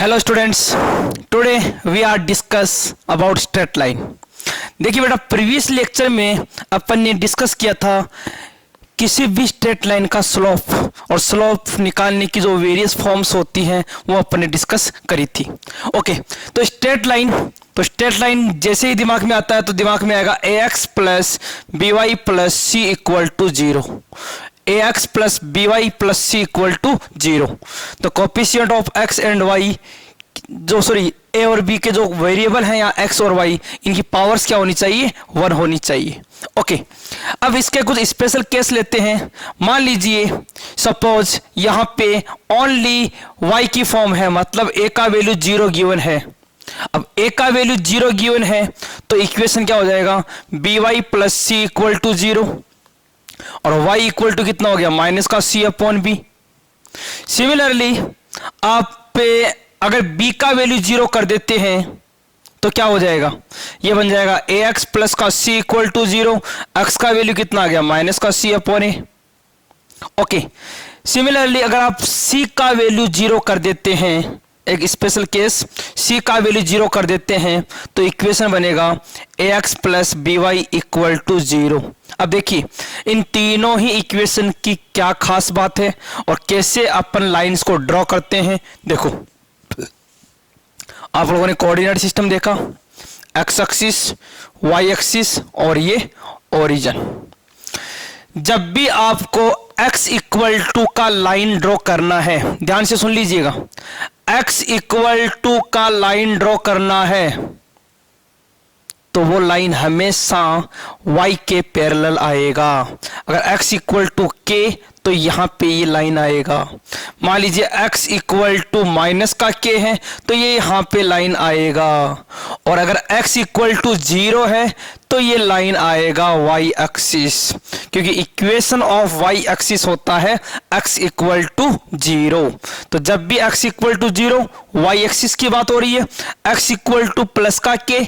Hello students, today we are discuss about straight line. देखिए बेटा, previous lecture में अपन ने डिस्कस किया था किसी भी स्ट्रेट लाइन का स्लोप और स्लोप निकालने की जो वेरियस फॉर्म्स होती हैं वो अपन ने डिस्कस करी थी। ओके, तो स्ट्रेट लाइन जैसे ही दिमाग में आता है तो दिमाग में आएगा ax plus b y plus c equal to 0। ax plus b y plus c equal to 0। तो coefficient of x and y a और बी के जो वेरिएबल हैं या x और y, इनकी पावर्स क्या होनी चाहिए? 1 होनी चाहिए। ओके, अब इसके कुछ स्पेशल केस लेते हैं। मान लीजिए सपोज यहाँ पे ओनली y की फॉर्म है, मतलब a का वैल्यू 0 गिवन है। अब a का वैल्यू 0 गिवन है तो इक्वेशन क्या हो जाएगा? B y plus c equal to 0 और y इक्वल टू कितना हो गया? माइनस का c अपॉन बी। सिमिलरली आप अगर b का वैल्यू 0 कर देते हैं तो क्या हो जाएगा? ये बन जाएगा ax प्लस का c इक्वल टू 0। x का वैल्यू कितना आ गया? माइनस का c अपॉन ए। ओके, सिमिलरली अगर आप c का वैल्यू 0 कर देते हैं, एक स्पेशल केस, c का वैल्यू 0 कर देते हैं तो इक्वेशन बनेगा ax plus b y equal to 0। अब देखिए इन तीनों ही इक्वेशन की क्या खास बात है और कैसे अपन लाइंस को ड्रॉ करते हैं। देखो, आप लोगों ने कोऑर्डिनेट सिस्टम देखा, एक्स एक्सिस, वाई एक्सिस और ये ओरिजिन। जब भी आपको x इक्वल टू का लाइन ड्रॉ करना है, ध्यान से सुन लीजिएगा, x इक्वल टू का लाइन ड्रॉ करना है तो वो लाइन हमेशा y के पैरेलल आएगा। अगर x इक्वल टू k तो यहां पे ये लाइन आएगा। मान लीजिए x इक्वल टू माइनस का k है तो ये यहां पे लाइन आएगा। और अगर x इक्वल टू 0 है तो ये लाइन आएगा y एक्सिस, क्योंकि इक्वेशन ऑफ y एक्सिस होता है x इक्वल टू 0। तो जब भी x equal to 0 y axis की बात हो रही है, x इक्वल टू प्लस का k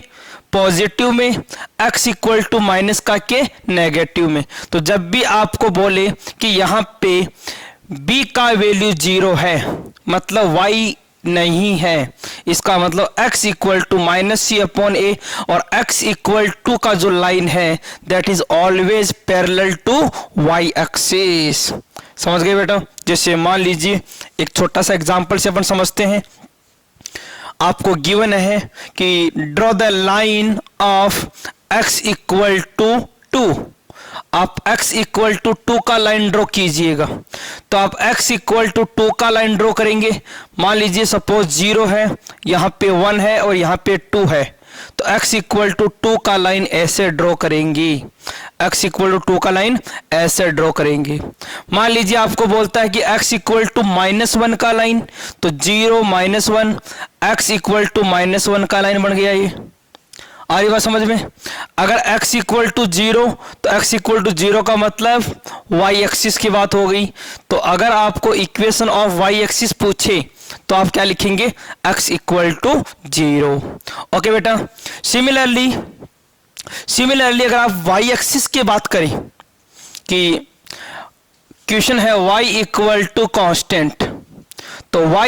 पॉजिटिव में, x इक्वल टू माइनस का के नेगेटिव में। तो जब भी आपको बोले कि यहाँ पे b का वैल्यू 0 है मतलब y नहीं है, इसका मतलब x equal to minus C upon a और x इक्वल टू का जो लाइन है that is always parallel to y axis. समझ गए बेटा? जैसे मान लीजिए एक छोटा सा एग्जांपल से अपन समझते हैं। आपको गिवन है कि draw the line of x equal to 2। आप x इक्वल टू 2 का लाइन ड्रॉ कीजिएगा। तो आप x इक्वल टू 2 का लाइन ड्रॉ करेंगे। मान लीजिए सपोज 0 है, यहाँ पे 1 है और यहाँ पे 2 है, तो x इक्वल टू 2 का लाइन ऐसे ड्रॉ करेंगे। x इक्वल टू 2 का लाइन ऐसे ड्रॉ करेंगे। मान लीजिए आपको बोलता है कि x इक्वल टू -1 का लाइन, तो 0 -1 x इक्वल टू -1 का लाइन बन गया। ये आ रही बात समझ में? अगर x इक्वल टू 0 तो x इक्वल टू 0 का मतलब y एक्सिस की बात हो गई। तो अगर आपको इक्वेशन ऑफ y एक्सिस पूछे तो आप क्या लिखेंगे? x equal to 0। ओके बेटा, सिमिलरली अगर आप y एक्सिस की बात करें कि क्वेश्चन है y इक्वल टू कांस्टेंट, तो y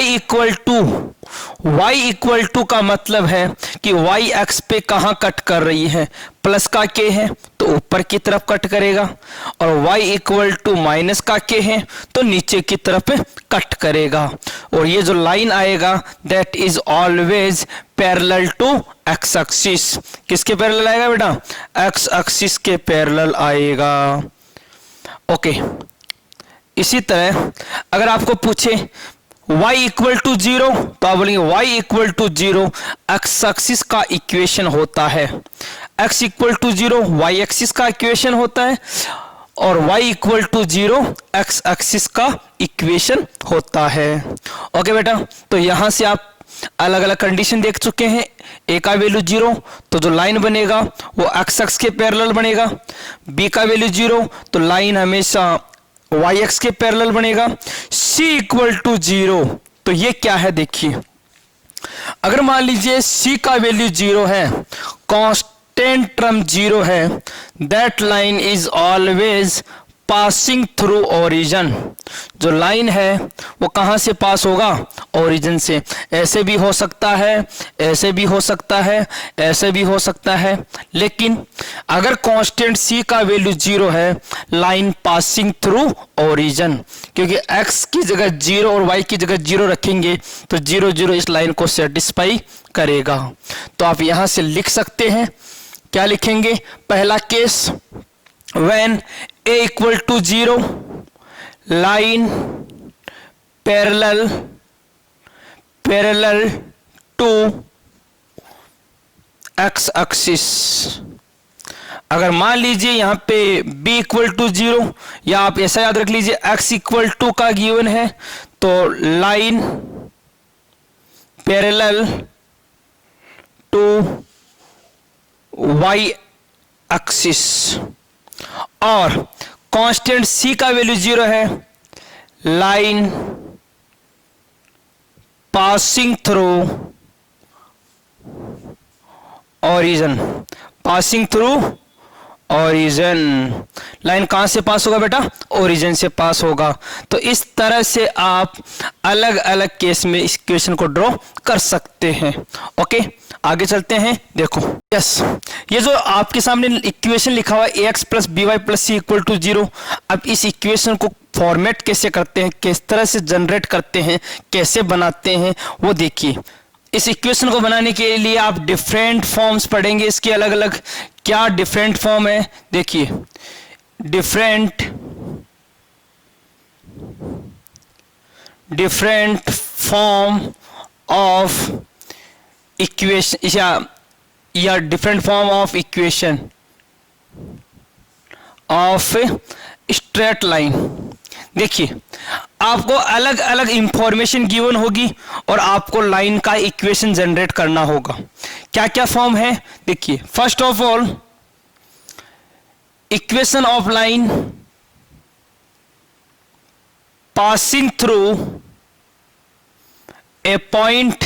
इक्वल टू का मतलब है कि y एक्स पे कहां कट कर रही है? प्लस का k है तो ऊपर की तरफ कट करेगा, और y इक्वल टू माइनस का k है तो नीचे की तरफ कट करेगा। और ये जो लाइन आएगा that is always parallel to x axis. किसके पैरेलल आएगा बेटा? x एक्सिस के पैरेलल आएगा। ओके, इसी तरह अगर आपको पूछे y इक्वल टू 0 तो आप बोलेंगे y equal to 0 x axis का इक्वेशन होता है। x equal to 0 y axis का इक्वेशन होता है और y equal to 0 x axis का इक्वेशन होता है। ओके बेटा, तो यहां से आप अलग अलग कंडीशन देख चुके हैं। a का वैल्यू 0 तो जो लाइन बनेगा वो x एक्सिस के पैरेलल बनेगा। b का वैल्यू 0 तो लाइन हमेशा y एक्स के पैरेलल बनेगा। c इक्वल टू 0 तो ये क्या है? देखिए, अगर मान लीजिए c का वैल्यू 0 है, कांस्टेंट टर्म 0 है, that line is always passing through origin, जो लाइन है वो कहाँ से पास होगा, ओरिजिन से। ऐसे भी हो सकता है, ऐसे भी हो सकता है, ऐसे भी हो सकता है, लेकिन अगर कांस्टेंट c का वैल्यू 0 है, लाइन पासिंग थ्रू ओरिजिन, क्योंकि x की जगह 0 और y की जगह 0 रखेंगे तो 0 0 इस लाइन को सेटिस्फाई करेगा। तो आप यहां से लिख सकते हैं, क्या लिखेंगे, पहला case when a equal to 0, line parallel to x axis। अगर मान लीजिए यहां पे b इक्वल टू 0, या आप ऐसा याद रख लीजिए x इक्वल टू का गिवन है, तो line parallel to y axis, और कांस्टेंट c का वैल्यू 0 है, line passing through origin, passing through origin. Line कहां से पास होगा बेटा, ओरिजिन से पास होगा। तो इस तरह से आप अलग अलग केस में इस इक्वेशन को ड्रॉ कर सकते हैं। ओके, आगे चलते हैं। देखो यस, ये जो आपके सामने इक्वेशन लिखा हुआ है ax plus b y plus c equal to 0, अब इस इक्वेशन को फॉर्मेट कैसे करते हैं, किस तरह से जनरेट करते हैं, कैसे बनाते हैं, वो देखिए। इस इक्वेशन को बनाने के लिए आप डिफरेंट फॉर्म्स पढ़ेंगे, इसके अलग अलग क्या डिफरेंट फॉर्म है। देखिए, डिफरेंट फॉर्म ऑफ इक्वेशन, या different form of equation of straight line. देखिए, आपको अलग अलग इंफॉर्मेशन गिवन होगी और आपको लाइन का इक्वेशन जनरेट करना होगा। क्या क्या फॉर्म है, देखिए। First of all, equation of line passing through a point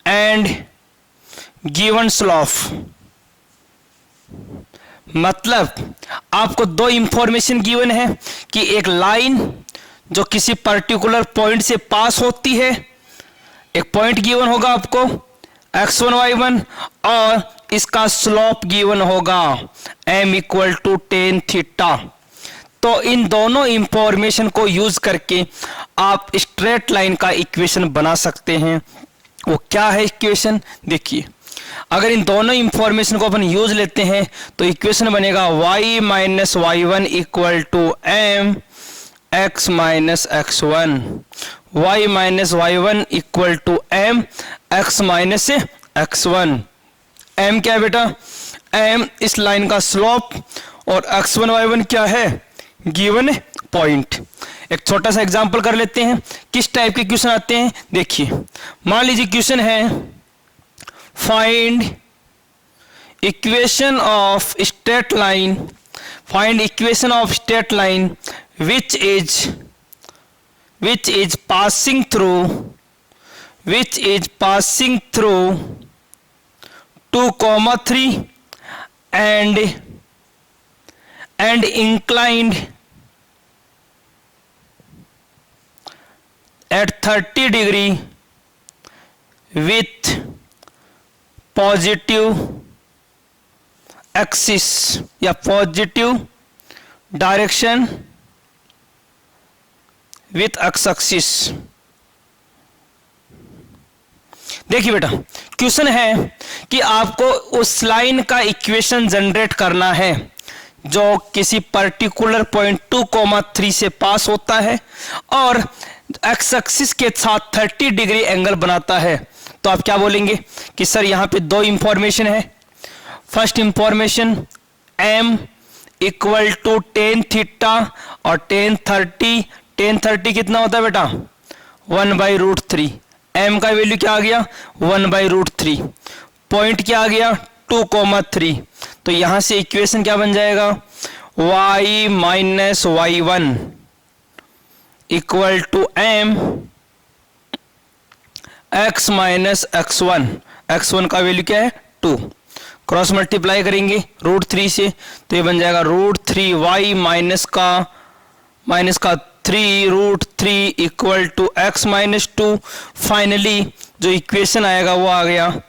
and given slope. मतलब आपको दो इंफॉर्मेशन गिवन है कि एक लाइन जो किसी पर्टिकुलर पॉइंट से पास होती है, एक पॉइंट गिवन होगा आपको x1 y1, और इसका स्लोप गिवन होगा m equal to tan theta. तो इन दोनों इंफॉर्मेशन को यूज करके आप स्ट्रेट लाइन का इक्वेशन बना सकते हैं। वो क्या है इक्वेशन, देखिए। अगर इन दोनों इंफॉर्मेशन को अपन यूज लेते हैं तो इक्वेशन बनेगा y minus y1 equal to m x minus x1, y minus y1 equal to m x minus x1। m क्या है बेटा, m इस लाइन का स्लोप, और x1 y1 क्या है, गिवन पॉइंट। एक छोटा सा एग्जांपल कर लेते हैं, किस टाइप के क्वेश्चन आते हैं। देखिए, मान लीजिए क्वेश्चन है find equation of straight line, find equation of straight line which is passing through 2,3 and inclined at 30 degree with positive axis या positive direction with x axis. देखिए बेटा, क्वेश्चन है कि आपको उस लाइन का इक्वेशन जनरेट करना है जो किसी पर्टिकुलर पॉइंट 2,3 से पास होता है और एक्स एक्सिस के साथ 30 डिग्री एंगल बनाता है। तो आप क्या बोलेंगे कि सर यहां पे दो इंफॉर्मेशन है। First information m equal to tan theta और टेन थर्टी कितना होता है बेटा, 1/√3। m का वैल्यू क्या आ गया, 1/√3। पॉइंट क्या आ गया, 2,3। तो यहां से इक्वेशन क्या बन जाएगा, y minus y1 equal to m x minus x1। x1 का वैल्यू क्या है, 2। क्रॉस मल्टीप्लाई करेंगे √3 से, तो ये बन जाएगा √3y माइनस का 3 equal to x minus 2। Finally जो इक्वेशन आएगा वो आ गया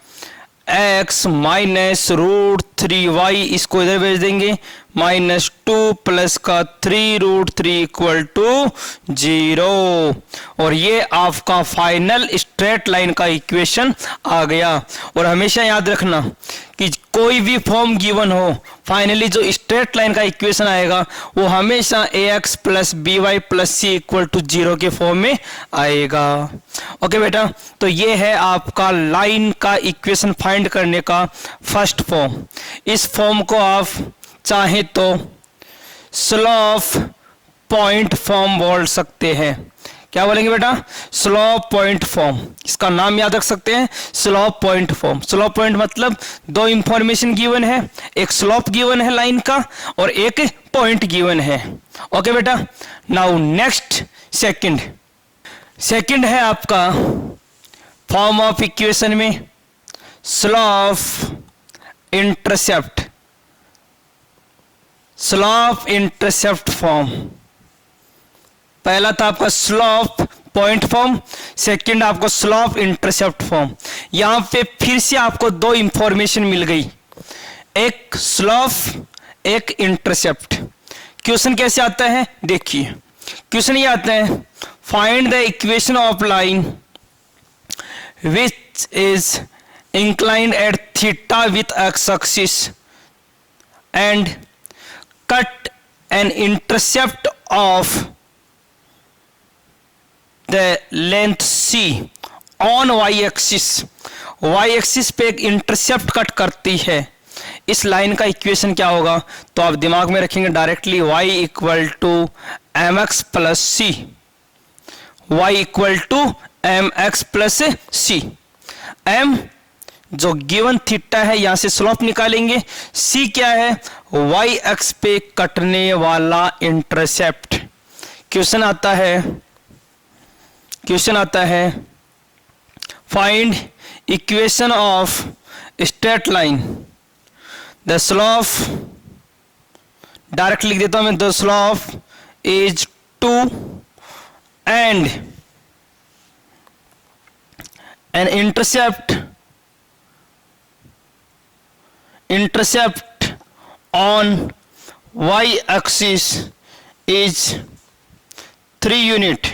x माइनस √3y, इसको इधर भेज देंगे, -2 प्लस का 3 इक्वल टू 0। और ये आपका फाइनल स्ट्रेट लाइन का इक्वेशन आ गया। और हमेशा याद रखना कि कोई भी फॉर्म गिवन हो, फाइनली जो स्ट्रेट लाइन का इक्वेशन आएगा वो हमेशा ax plus by plus c equal to 0 के फॉर्म में आएगा। ओके बेटा, तो ये है आपका लाइन का इक्वेशन फाइंड करने का फर्स्ट फॉर्म। इस फॉर्म को आप चाहे तो स्लोप पॉइंट फॉर्म बोल सकते हैं। क्या बोलेंगे बेटा? स्लोप पॉइंट फॉर्म, इसका नाम याद रख सकते हैं, slope point form. Slope point मतलब दो इंफॉर्मेशन गिवन है, एक स्लोप गिवन है लाइन का और एक पॉइंट गिवन है। ओके बेटा, नाउ नेक्स्ट सेकंड है आपका फॉर्म ऑफ इक्वेशन में स्लोप इंटरसेप्ट फॉर्म। पहला था आपका स्लोप पॉइंट फॉर्म, सेकंड आपको स्लोप इंटरसेप्ट फॉर्म। यहां पे फिर से आपको दो इंफॉर्मेशन मिल गई, एक स्लोप एक इंटरसेप्ट। क्वेश्चन कैसे आता है देखिए, क्वेश्चन ये आता है find the equation of line which is inclined at theta with x axis and cut an intercept of the length c on y axis पे एक इंटरसेप्ट कट करती है। इस लाइन का इक्वेशन क्या होगा? तो आप दिमाग में रखेंगे directly y equal to mx plus c, y equal to mx plus c। m जो गिवन थीटा है यहां से स्लोप निकालेंगे, c क्या है? y एक्स पे कटने वाला इंटरसेप्ट। क्वेश्चन आता है find equation of straight line. The slope, direct लिख देता हूं मैं, the slope is 2 and an intercept on y axis is 3 unit.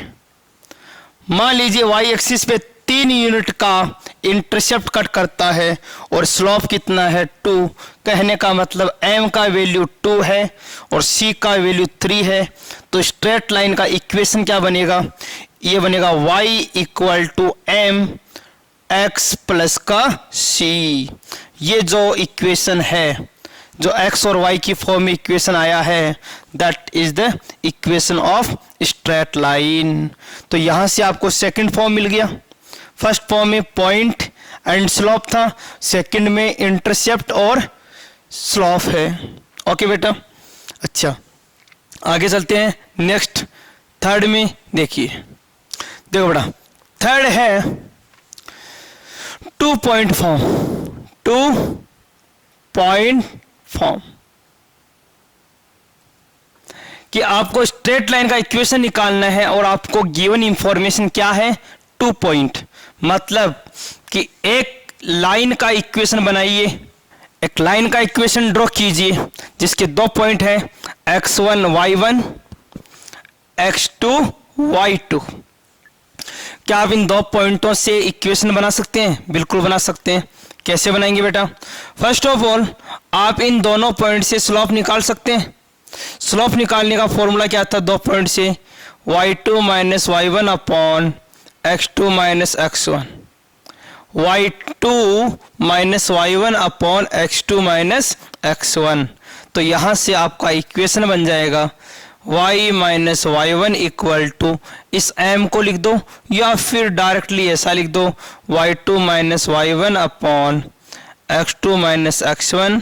मान लीजिए y एक्सिस पे 3 यूनिट का इंटरसेप्ट कट करता है और स्लोप कितना है? 2। कहने का मतलब m का वैल्यू 2 है और c का वैल्यू 3 है। तो स्ट्रेट लाइन का इक्वेशन क्या बनेगा? ये बनेगा y equal to m x plus का c। ये जो इक्वेशन है, जो x और y की फॉर्म में इक्वेशन आया है, that is the equation of straight line. तो यहां से आपको सेकंड फॉर्म मिल गया। फर्स्ट फॉर्म में पॉइंट एंड स्लोप था, सेकंड में इंटरसेप्ट और स्लोप है। ओके बेटा, अच्छा आगे चलते हैं नेक्स्ट थर्ड में। देखिए देखो बेटा, थर्ड है 2 पॉइंट फॉर्म कि आपको स्ट्रेट लाइन का इक्वेशन निकालना है और आपको गिवन इंफॉर्मेशन क्या है? 2 पॉइंट। मतलब कि एक लाइन का इक्वेशन बनाइए, एक लाइन का इक्वेशन ड्रॉ कीजिए जिसके 2 पॉइंट है x1 y1 x2 y2। क्या आप इन 2 पॉइंटों से इक्वेशन बना सकते हैं? बिल्कुल बना सकते हैं। कैसे बनाएंगे बेटा? फर्स्ट ऑफ ऑल आप इन दोनों पॉइंट से स्लोप निकाल सकते हैं। स्लोप निकालने का फॉर्मूला क्या था? 2 पॉइंट से y2 minus y1 upon x2 minus x1, y2 minus y1 upon x2 minus x1। तो यहां से आपका इक्वेशन बन जाएगा y minus y1 equal to, इस m को लिख दो या फिर डायरेक्टली ऐसा लिख दो y2 minus y1 upon x2 minus x1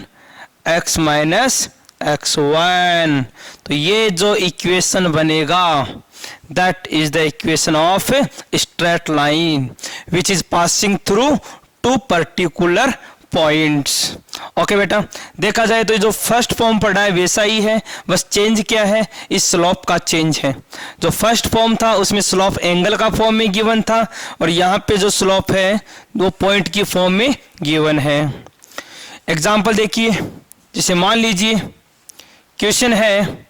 x minus x1। तो ये जो इक्वेशन बनेगा that is the equation of straight line which is passing through 2 particular points. Okay बेटा, देखा जाए तो जो फर्स्ट फॉर्म पढ़ा है वैसा ही है, बस चेंज क्या है, इस स्लोप का चेंज है। जो फर्स्ट फॉर्म था उसमें स्लोप एंगल का फॉर्म में गिवन था, और यहाँ पे जो स्लोप है वो पॉइंट की फॉर्म में गिवन है। एग्जाम्पल देखिए, जैसे मान लीजिए क्वेश्चन है,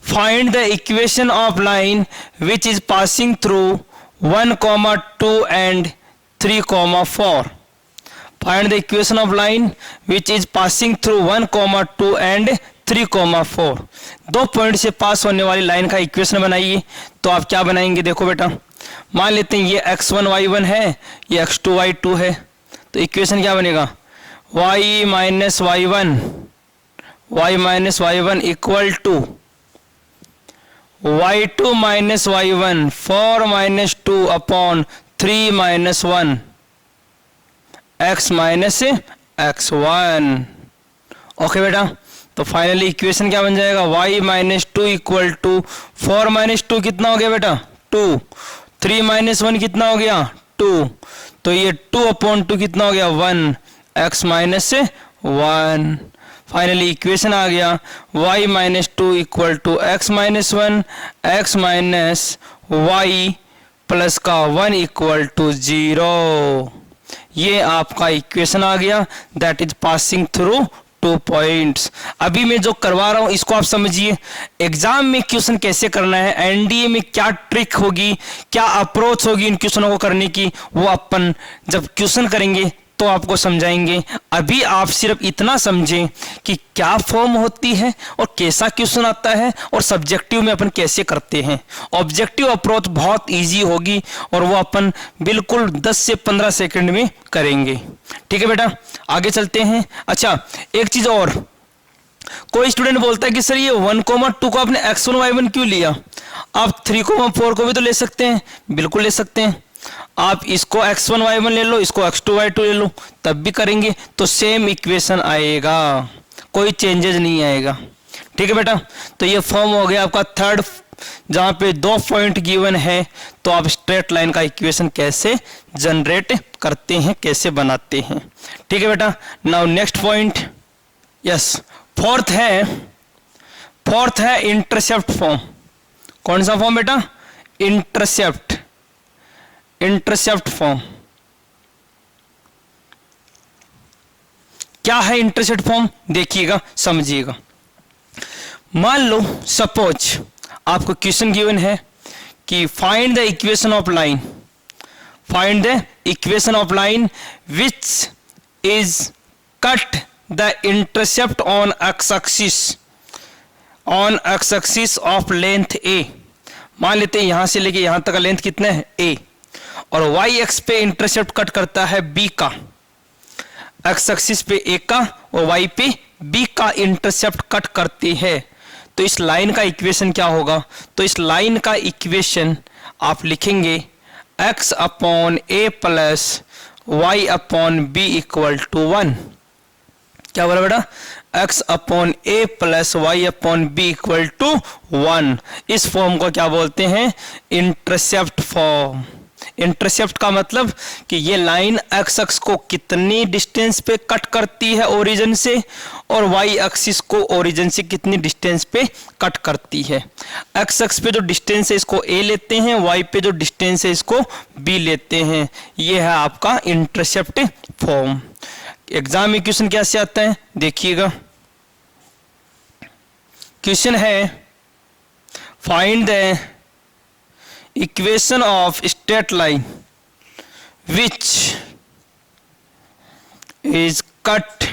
find the equation of line which is passing through 1, 2 and 3, 4। Find the equation of line which is passing through 1, 2 and 3, 4। दो पॉइंट से पास होने वाली लाइन का इक्वेशन बनाइए। तो आप क्या बनाएंगे, देखो बेटा, मान लेते हैं ये x1 y1 है, ये x2 y2 है, तो इक्वेशन क्या बनेगा, y minus y one equal to y2 minus y1 4 minus 2 upon 3 minus 1 x minus x1। Okay बेटा, तो फाइनली इक्वेशन क्या बन जाएगा, y minus 2 equal to 4 minus 2 कितना हो गया बेटा 2, 3 माइनस 1 कितना हो गया 2, तो ये 2 अपॉन 2 कितना हो गया 1, x माइनस 1। फाइनली इक्वेशन आ गया y minus 2 equal to x minus 1, x minus y plus का 1 इक्वल टू 0। ये आपका इक्वेशन आ गया, that is passing through 2 points. अभी मैं जो करवा रहा हूं इसको आप समझिए, एग्जाम में क्वेश्चन कैसे करना है, एनडीए में क्या ट्रिक होगी, क्या अप्रोच होगी इन क्वेश्चनों को करने की, वो अपन जब क्वेश्चन करेंगे तो आपको समझाएंगे। अभी आप सिर्फ इतना समझें कि क्या फॉर्म होती है और कैसा क्वेश्चन आता है और सब्जेक्टिव में अपन कैसे करते हैं। ऑब्जेक्टिव अप्रोच बहुत इजी होगी और वो अपन बिल्कुल 10 से 15 सेकंड में करेंगे। ठीक है बेटा, आगे चलते हैं। अच्छा, एक चीज और, कोई स्टूडेंट बोलता है कि सर ये 1, 2 को आपने x1 y1 क्यों लिया, आप 3, 4 को भी तो ले सकते हैं। बिल्कुल ले सकते हैं, आप इसको x1 y1 ले लो, इसको x2 y2 ले लो, तब भी करेंगे तो सेम इक्वेशन आएगा, कोई चेंजेस नहीं आएगा। ठीक है बेटा, तो ये फॉर्म हो गया आपका थर्ड, जहां पे 2 पॉइंट गिवन है, तो आप स्ट्रेट लाइन का इक्वेशन कैसे जनरेट करते हैं, कैसे बनाते हैं। ठीक है बेटा, now next point, yes, fourth है इंटरसेप्ट फॉर्म। कौन सा फॉर्म बेटा, इंटरसेप्ट फॉर्म। क्या है इंटरसेप्ट फॉर्म, देखिएगा समझिएगा। मान लो सपोज आपको क्वेश्चन गिवन है कि find the equation of line which is cut the intercept on x axis of length a। मान लेते हैं यहां से लेके यहां तक का लेंथ कितना है a, और y एक्स पे इंटरसेप्ट कट करता है b का, एक्स एक्सिस पे a का और y पे b का इंटरसेप्ट कट करती है। तो इस लाइन का इक्वेशन क्या होगा, तो इस लाइन का इक्वेशन आप लिखेंगे x upon a plus y upon b equal to 1। क्या बोला बेटा, x upon a plus y upon b equal to 1। इस फॉर्म को क्या बोलते हैं, इंटरसेप्ट फॉर्म। इंटरसेप्ट का मतलब कि ये लाइन एक्स एक्स को कितनी डिस्टेंस पे कट करती है ओरिजिन से, और वाई एक्सिस को ओरिजिन से कितनी डिस्टेंस पे कट करती है। एक्स एक्स पे जो डिस्टेंस है इसको a लेते हैं, वाई पे जो डिस्टेंस है इसको b लेते हैं। ये है आपका इंटरसेप्ट फॉर्म। एग्जाम में क्वेश्चन कैसे आता है देखिएगा, क्वेश्चन है find the equation of straight line which is cut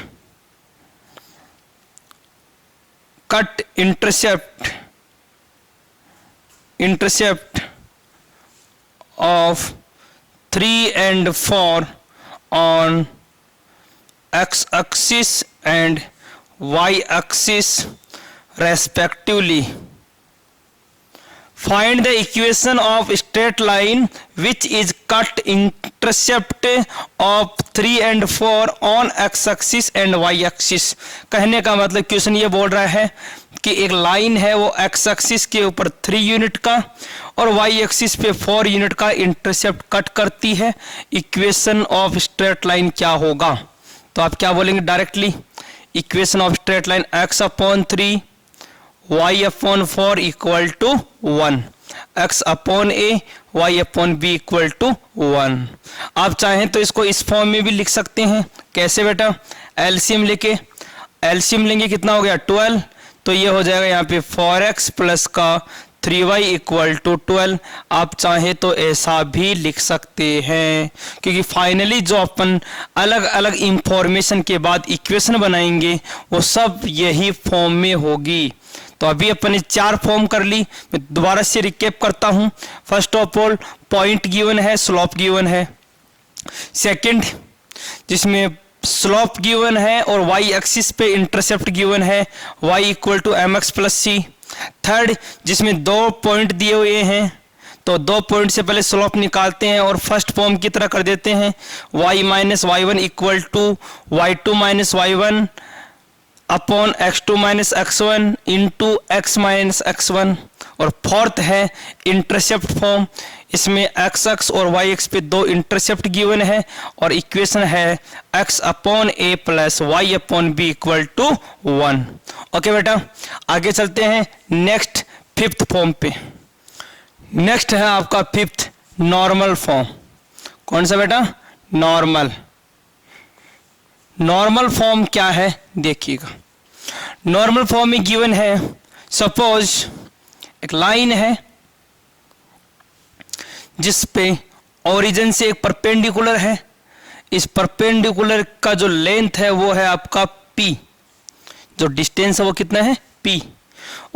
intercept of 3 and 4 on x axis and y axis respectively. Find the equation of straight line which is cut intercept of 3 and 4 on x axis and y axis। कहने का मतलब question ये बोल रहा है कि एक line है वो x एक्सिस के ऊपर 3 यूनिट का और y एक्सिस पे 4 यूनिट का इंटरसेप्ट कट करती है। इक्वेशन ऑफ स्ट्रेट लाइन क्या होगा, तो आप क्या बोलेंगे directly, equation of straight line x/3 y/4 equal to 1, x/a y/b equal to 1। आप चाहें तो इसको इस फॉर्म में भी लिख सकते हैं। कैसे बेटा, एलसीएम लेके, एलसीएम लेंगे कितना हो गया 12, तो ये हो जाएगा यहाँ पे 4x प्लस का 3y इक्वल टू 12। आप चाहे तो ऐसा भी लिख सकते हैं, क्योंकि फाइनली जो अपन अलग अलग इंफॉर्मेशन के बाद इक्वेशन बनाएंगे वो सब यही फॉर्म में होगी। तो अभी अपन ने 4 फॉर्म कर ली। मैं दोबारा से रिकेप करता हूं। First of all point given है, स्लोप गिवन है। सेकंड जिसमें स्लोप गिवन है और वाई एक्सिस पे इंटरसेप्ट गिवन है, y equal to mx plus c. Third जिसमें 2 पॉइंट दिए हुए हैं, तो 2 पॉइंट से पहले स्लोप निकालते हैं और फर्स्ट फॉर्म की तरह कर देते हैं, y minus y1 equal to y2 minus y1 upon x2 minus x1 into x minus x1। और फोर्थ है इंटरसेप्ट फॉर्म, इसमें x और y पे 2 इंटरसेप्ट गिवन है और इक्वेशन है x upon a plus y upon b equal to 1। Okay बेटा, आगे चलते हैं नेक्स्ट फिफ्थ फॉर्म पे। नेक्स्ट है आपका फिफ्थ नॉर्मल फॉर्म। कौन सा बेटा, नॉर्मल। नॉर्मल फॉर्म क्या है देखिएगा। नॉर्मल फॉर्म में गिवन है, सपोज एक लाइन है जिस पे ओरिजिन से एक परपेंडिकुलर है, इस परपेंडिकुलर का जो लेंथ है वो है आपका p, जो डिस्टेंस है वो कितना है p,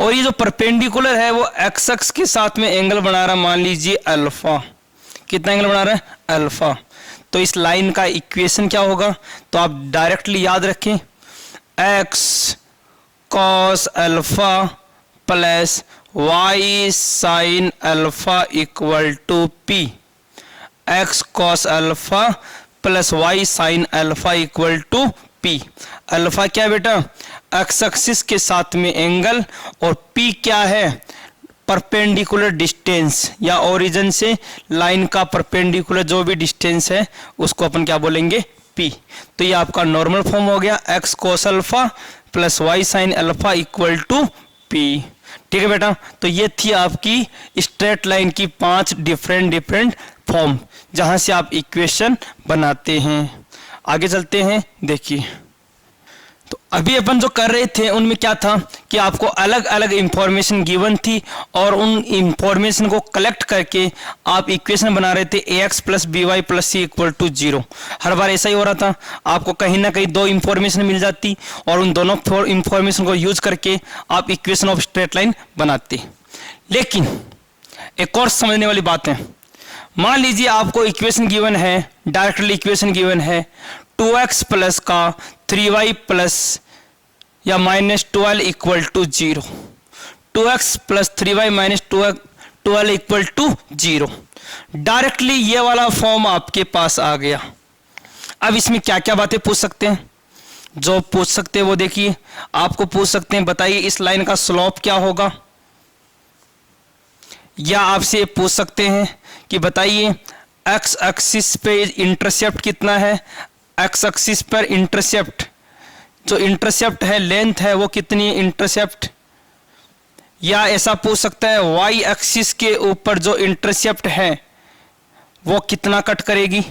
और ये जो परपेंडिकुलर है वो x अक्ष के साथ में एंगल बना रहा है, मान लीजिए अल्फा। कितना एंगल बना रहा है, अल्फा। तो इस लाइन का इक्वेशन क्या होगा, तो आप डायरेक्टली याद रखें, x cos alpha plus y sin alpha equal to p। x cos alpha plus y sin alpha equal to p। Alpha क्या बेटा, x एक्सिस के साथ में एंगल, और p क्या है, परपेंडिकुलर डिस्टेंस या ओरिजिन से लाइन का परपेंडिकुलर जो भी डिस्टेंस है उसको अपन क्या बोलेंगे, p। तो ये आपका नॉर्मल फॉर्म हो गया, x cos alpha plus y sin alpha equal to p। ठीक है बेटा, तो ये थी आपकी स्ट्रेट लाइन की 5 डिफरेंट फॉर्म जहां से आप इक्वेशन बनाते हैं। आगे चलते हैं, देखिए तो अभी अपन जो कर रहे थे उनमें क्या था कि आपको अलग अलग इंफॉर्मेशन गिवन थी और उन इंफॉर्मेशन को कलेक्ट करके आप इक्वेशन बना रहे थे ax plus b y plus c equal to 0। हर बार ऐसा ही हो रहा था, आपको कहीं ना कहीं 2 इंफॉर्मेशन मिल जाती और उन दोनों इंफॉर्मेशन को यूज करके आप इक्वेशन ऑफ स्ट्रेट लाइन बनाते। लेकिन एक और समझने वाली बात है, मान लीजिए आपको इक्वेशन गिवन है, डायरेक्टली इक्वेशन गिवन है 2x प्लस का 3y प्लस या minus 12 equal to 0, 2x plus 3y minus 12 equal to 0। Directly ये वाला फॉर्म आपके पास आ गया। अब इसमें क्या क्या बातें पूछ सकते हैं, जो पूछ सकते हैं वो देखिए। आपको पूछ सकते हैं बताइए इस लाइन का स्लोप क्या होगा, या आपसे पूछ सकते हैं कि बताइए x एक्सिस पे इंटरसेप्ट कितना है, x एक्सिस पर इंटरसेप्ट, जो इंटरसेप्ट है लेंथ है वो कितनी है इंटरसेप्ट। या ऐसा पूछ सकता है y एक्सिस के ऊपर जो इंटरसेप्ट है वो कितना कट करेगी।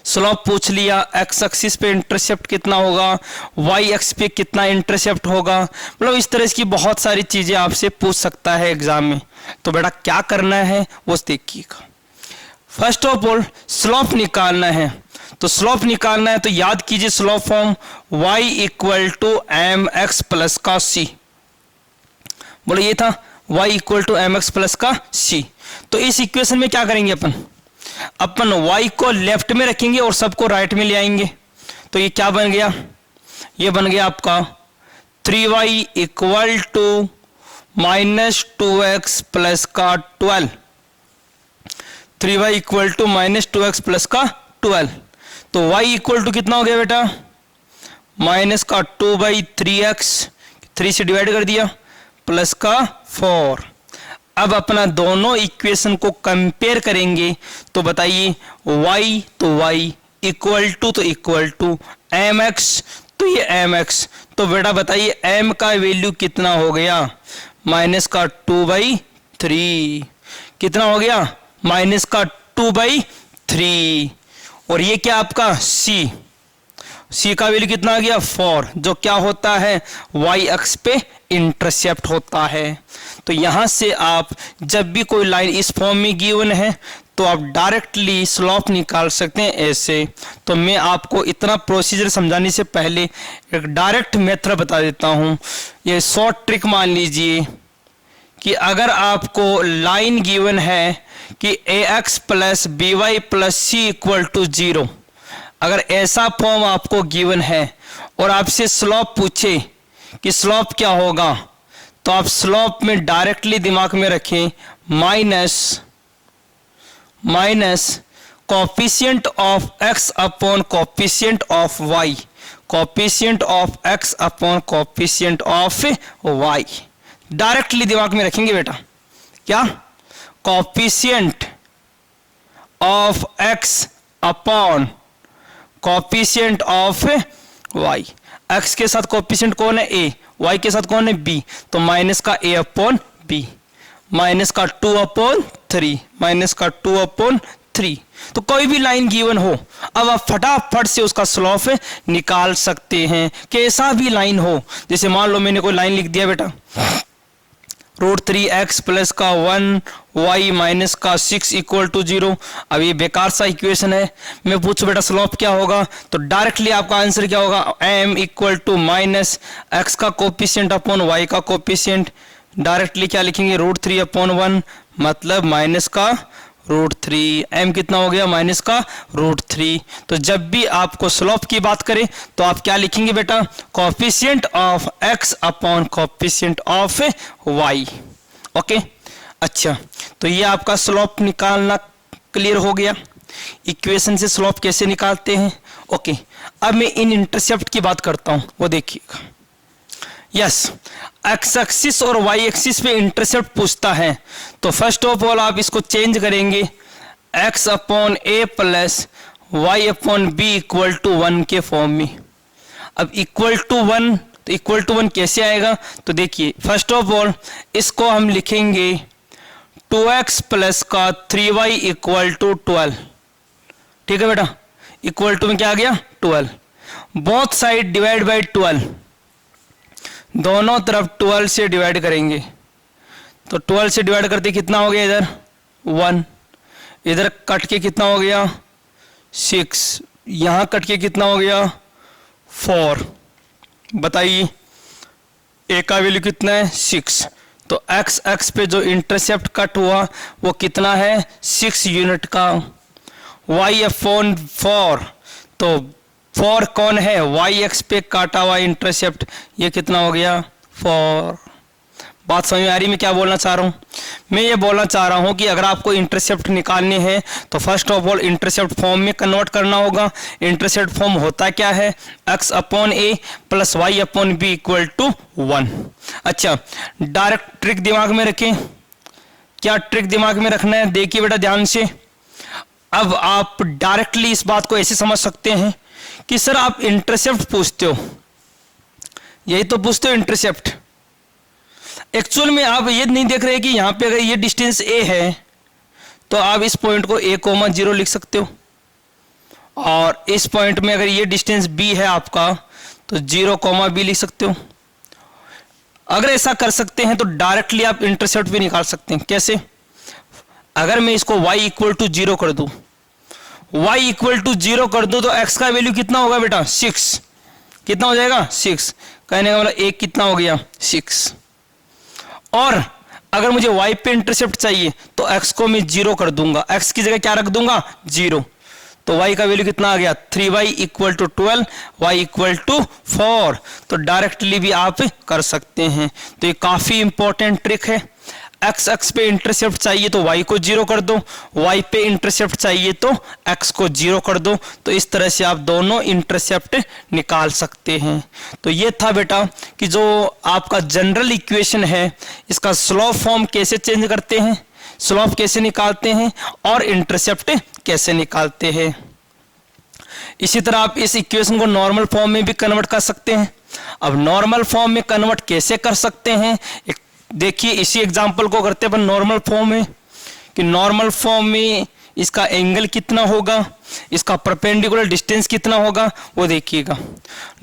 स्लोप पूछ लिया, x एक्सिस पे इंटरसेप्ट कितना होगा, y एक्सिस पे कितना इंटरसेप्ट होगा। मतलब इस तरह की बहुत सारी चीजें आपसे पूछ सकता है एग्जाम में। तो बेटा क्या करना है वो देखिएगा। फर्स्ट ऑफ ऑल स्लोप निकालना है, तो स्लोप निकालना है तो याद कीजिए slope form y equal to m x plus का c। बोलो ये था y equal to m x plus का c। तो इस इक्वेशन में क्या करेंगे अपन y को लेफ्ट में रखेंगे और सबको राइट में ले आएंगे। तो ये क्या बन गया, ये बन गया आपका 3y equal to minus 2x plus का 12, 3y equal to minus 2x plus का 12। तो y इक्वल टू कितना हो गया बेटा, माइनस का 2/3x, 3 से डिवाइड कर दिया, प्लस का 4। अब अपना दोनों इक्वेशन को कंपेयर करेंगे तो बताइए y तो y equal to m x, तो ये एम एक्स, तो बेटा बताइए एम का वैल्यू कितना हो गया, माइनस का 2/3, कितना हो गया, माइनस का 2/3। और ये क्या आपका सी, सी का वैल्यू कितना आ गया 4, जो क्या होता है वाई अक्ष पे इंटरसेप्ट होता है। तो यहां से आप जब भी कोई लाइन इस फॉर्म में गिवन है तो आप डायरेक्टली स्लोप निकाल सकते हैं ऐसे। तो मैं आपको इतना प्रोसीजर समझाने से पहले एक डायरेक्ट मेथड बता देता हूं। ये शॉर्ट ट्रिक मान लीजिए कि अगर आपको लाइन गिवन है कि ax plus b y plus c equal to 0, अगर ऐसा फॉर्म आपको गिवन है और आपसे स्लोप पूछे कि स्लोप क्या होगा, तो आप स्लोप में डायरेक्टली दिमाग में रखें minus coefficient of x upon coefficient of y, coefficient of x upon coefficient of y। Directly दिमाग में रखेंगे बेटा, क्या, coefficient of x upon coefficient of y। x के साथ कोफिशिएंट कौन है a, y के साथ कौन है b, तो माइनस का a अपॉन b, माइनस का 2/3, माइनस का 2/3। तो कोई भी लाइन गिवन हो, अब आप फटाफट से उसका स्लोप निकाल सकते हैं, कैसा भी लाइन हो। जैसे मान लो मैंने कोई लाइन लिख दिया बेटा, √3x प्लस का 1y माइनस का 6 इक्वल टू 0। अब ये बेकार सा इक्वेशन है, मैं पूछूं बेटा स्लोप क्या होगा, तो डायरेक्टली आपका आंसर क्या होगा, m equal to minus x का कोफिशिएंट अपॉन y का कोफिशिएंट। डायरेक्टली क्या लिखेंगे, √3/1, मतलब माइनस का √3, m कितना हो गया, माइनस का √3। तो जब भी आपको स्लोप की बात करें तो आप क्या लिखेंगे बेटा, coefficient of x upon coefficient of y। Okay, अच्छा, तो ये आपका स्लोप निकालना क्लियर हो गया, इक्वेशन से स्लोप कैसे निकालते हैं। ओके, अब मैं इन इंटरसेप्ट की बात करता हूं, वो देखिएगा। यस, एक्स एक्सिस और वाई एक्सिस पे इंटरसेप्ट पूछता है, तो फर्स्ट ऑफ ऑल आप इसको चेंज करेंगे, x upon a plus y upon b equal to 1 के फॉर्म में। अब इक्वल टू 1, तो इक्वल टू 1 कैसे आएगा, तो देखिए फर्स्ट ऑफ ऑल इसको हम लिखेंगे 2x प्लस का 3y इक्वल टू 12। ठीक है बेटा, इक्वल टू में क्या आ गया 12, बोथ साइड डिवाइड बाई 12, दोनों तरफ 12 से डिवाइड करेंगे, तो 12 से डिवाइड करते कितना हो गया, इधर 1, इधर कट के कितना हो गया 6, यहाँ कट के कितना हो गया 4। बताइए ए का वैल्यू कितना है 6, तो एक्स एक्स पे जो इंटरसेप्ट कट हुआ वो कितना है 6 यूनिट का। y अपॉन 4, तो 4 कौन है, वाई एक्स पे काटा हुआ इंटरसेप्ट, ये कितना हो गया 4। बात समझ में आ रही, मैं क्या बोलना चाह रहा हूँ, मैं ये बोलना चाह रहा हूँ कि अगर आपको इंटरसेप्ट निकालने हैं तो first of all intercept form में कन्वर्ट करना होगा। इंटरसेप्ट फॉर्म होता क्या है, x upon a plus y upon b equal to 1। अच्छा, डायरेक्ट ट्रिक दिमाग में रखें, क्या ट्रिक दिमाग में रखना है, देखिए बेटा ध्यान से। अब आप डायरेक्टली इस बात को ऐसे समझ सकते हैं कि सर आप इंटरसेप्ट पूछते हो, यही तो पूछते हो इंटरसेप्ट, एक्चुअल में आप ये नहीं देख रहे कि यहां पे अगर ये डिस्टेंस a है तो आप इस पॉइंट को a,0 लिख सकते हो, और इस पॉइंट में अगर ये डिस्टेंस b है आपका तो 0,b लिख सकते हो। अगर ऐसा कर सकते हैं तो डायरेक्टली आप इंटरसेप्ट भी निकाल सकते हैं। कैसे, अगर मैं इसको y इक्वल टू 0 कर दूं, y इक्वल टू 0 कर दो तो x का वैल्यू कितना होगा बेटा 6, कितना हो जाएगा 6, कहने का मतलब एक कितना हो गया 6। और अगर मुझे y पे इंटरसेप्ट चाहिए तो x को मैं 0 कर दूंगा, x की जगह क्या रख दूंगा 0, तो y का वैल्यू कितना आ गया 3y equal to 12, y equal to 4। तो डायरेक्टली भी आप कर सकते हैं। तो ये काफी इंपॉर्टेंट ट्रिक है, x x पे इंटरसेप्ट चाहिए तो y को 0 कर दो, y पे इंटरसेप्ट चाहिए तो x को 0 कर दो, तो इस तरह से आप दोनों इंटरसेप्ट निकाल सकते हैं। तो ये था बेटा कि जो आपका जनरल इक्वेशन है इसका स्लोप फॉर्म कैसे चेंज करते हैं, स्लोप कैसे निकालते हैं और इंटरसेप्ट कैसे निकालते हैं। इसी तरह आप इस इक्वेशन को नॉर्मल फॉर्म में भी कन्वर्ट कर सकते हैं। अब नॉर्मल फॉर्म में कन्वर्ट कैसे कर सकते हैं, देखिए इसी एग्जांपल को करते हैं अपन नॉर्मल फॉर्म में, कि नॉर्मल फॉर्म में इसका एंगल कितना होगा, इसका परपेंडिकुलर डिस्टेंस कितना होगा, वो देखिएगा।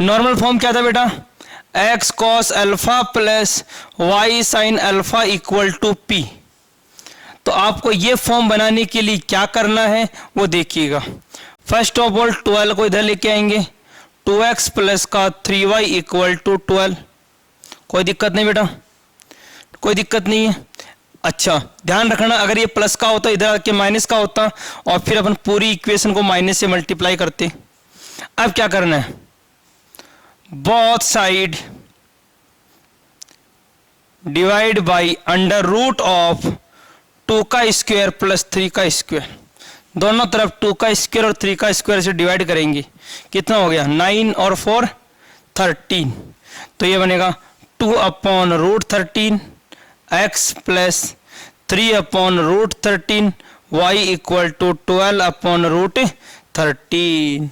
नॉर्मल फॉर्म क्या था बेटा, x cos alpha plus y sin alpha equal to p। तो आपको ये फॉर्म बनाने के लिए क्या करना है वो देखिएगा। फर्स्ट ऑफ ऑल 12 को इधर लेके आएंगे, 2x प्लस का 3y इक्वल टू 12। कोई दिक्कत नहीं बेटा, कोई दिक्कत नहीं है। अच्छा ध्यान रखना, अगर ये प्लस का होता इधर आके माइनस का होता और फिर अपन पूरी इक्वेशन को माइनस से मल्टीप्लाई करते। अब क्या करना है, both side divide by under root of 2 का स्क्वायर प्लस 3 का स्क्वायर। दोनों तरफ 2 का स्क्वायर और 3 का स्क्वायर से डिवाइड करेंगे, कितना हो गया 9 और 4 13। तो ये बनेगा 2 upon root 13 x plus 3 upon root 13 y equal to 12 upon root 13।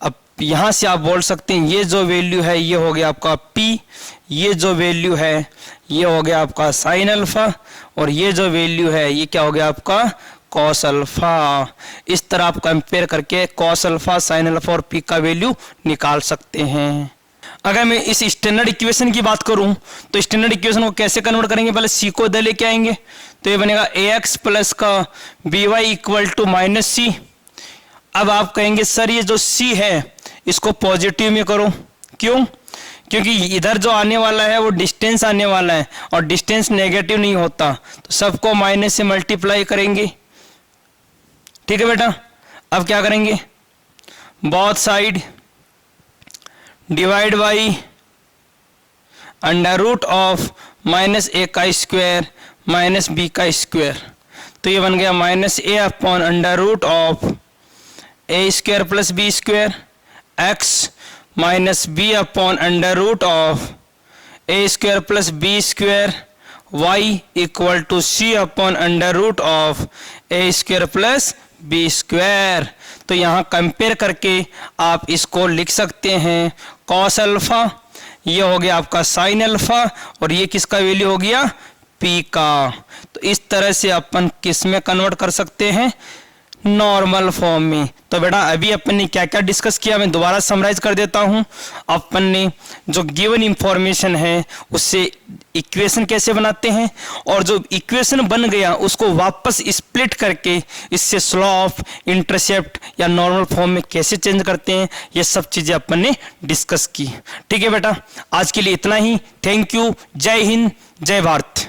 अब यहाँ से आप बोल सकते हैं ये जो वैल्यू है ये हो गया आपका p, ये जो वैल्यू है ये हो गया आपका साइन अल्फा, और ये जो वैल्यू है ये क्या हो गया आपका कॉस अल्फा। इस तरह आप कंपेयर करके कॉस अल्फा, साइन अल्फा और p का वैल्यू निकाल सकते हैं। अगर मैं इस स्टैंडर्ड इक्वेशन की बात करूं तो स्टैंडर्ड इक्वेशन को कैसे कन्वर्ट करेंगे, पहले c को इधर लेके आएंगे, तो ये बनेगा ax प्लस का by equal to minus c। अब आप कहेंगे सर ये जो c है इसको पॉजिटिव में करो, क्यों, क्योंकि इधर जो आने वाला है वो डिस्टेंस आने वाला है और डिस्टेंस नेगेटिव नहीं होता, तो सबको माइनस से मल्टीप्लाई करेंगे। ठीक है बेटा, अब क्या करेंगे, both side divide by under root of minus a का स्क्वायर माइनस बी का स्क्वायर। तो ये बन गया minus a upon under root of a square plus b square x minus b upon under root of a square plus b square y equal to c upon under root of a square plus b square. तो यहाँ compare करके आप इसको लिख सकते हैं cos alpha, ये हो गया आपका साइन अल्फा, और ये किसका वैल्यू हो गया p का। तो इस तरह से अपन किस में कन्वर्ट कर सकते हैं, नॉर्मल फॉर्म में। तो बेटा अभी अपन ने क्या क्या डिस्कस किया मैं दोबारा समराइज कर देता हूं। अपन ने जो गिवन इंफॉर्मेशन है उससे इक्वेशन कैसे बनाते हैं, और जो इक्वेशन बन गया उसको वापस स्प्लिट करके इससे स्लोप, इंटरसेप्ट या नॉर्मल फॉर्म में कैसे चेंज करते हैं, ये सब चीजें अपन ने डिस्कस की। ठीक है बेटा, आज के लिए इतना ही। थैंक यू, जय हिंद, जय भारत।